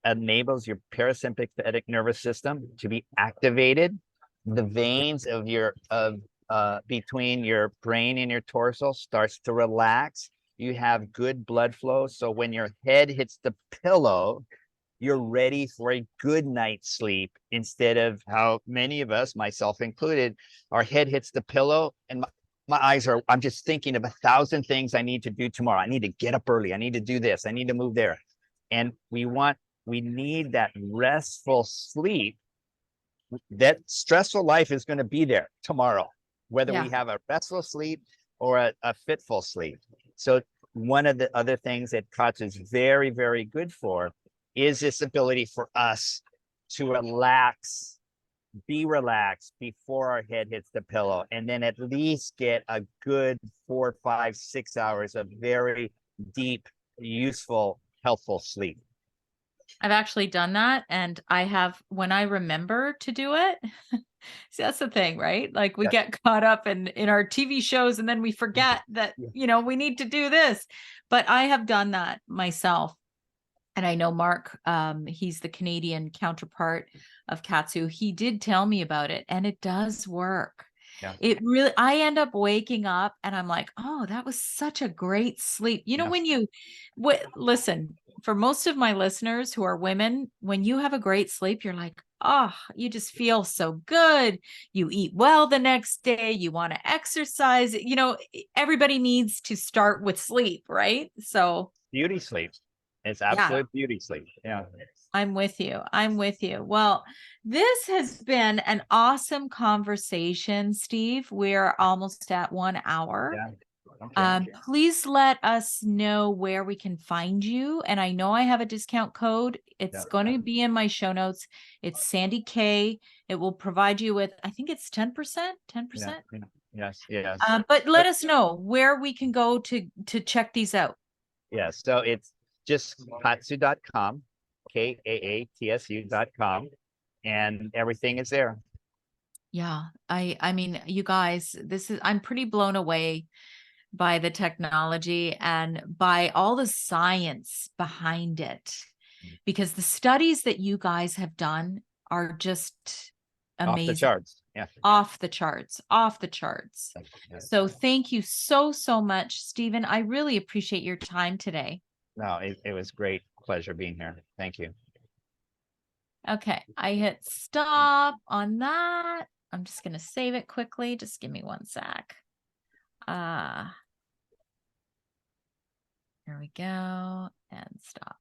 enables your parasympathetic nervous system to be activated. The veins of between your brain and your torso starts to relax. You have good blood flow. So when your head hits the pillow, you're ready for a good night's sleep, instead of how many of us, myself included, our head hits the pillow and my eyes are, I'm just thinking of 1,000 things I need to do tomorrow. I need to get up early. I need to do this. I need to move there. And we need that restful sleep. That stressful life is going to be there tomorrow, whether we have a restful sleep or a fitful sleep. So one of the other things that Kaatsu is very, very good for is this ability for us to be relaxed before our head hits the pillow, and then at least get a good 4, 5, 6 hours of very deep, useful, healthful sleep. I've actually done that, and I have, when I remember to do it. See, that's the thing, right? Like we get caught up in our TV shows and then we forget that, you know, we need to do this. But I have done that myself. And I know Mark, he's the Canadian counterpart of Kaatsu. He did tell me about it, and it does work. It really, I end up waking up and I'm like, oh, that was such a great sleep. You know, when you listen, for most of my listeners who are women, when you have a great sleep, you're like, oh, you just feel so good. You eat well the next day. You want to exercise. You know, everybody needs to start with sleep, right? So beauty sleep. It's absolute beauty sleep. Yeah. I'm with you. I'm with you. Well, this has been an awesome conversation, Steve. We're almost at 1 hour. Please let us know where we can find you. And I know I have a discount code. It's going to be in my show notes. It's Sandy K. It will provide you with, I think it's 10%, 10%. Yes. But let us know where we can go to check these out. So it's just Kaatsu.com, kaatsu.com, and everything is there. Yeah. I mean, you guys, I'm pretty blown away by the technology and by all the science behind it, because the studies that you guys have done are just Off the amazing. charts. Yeah. Off the charts, off the charts. So thank you so, so much, Stephen. I really appreciate your time today. No, it was great pleasure being here. Thank you. Okay, I hit stop on that. I'm just going to save it quickly. Just give me one sec. Here we go, and stop.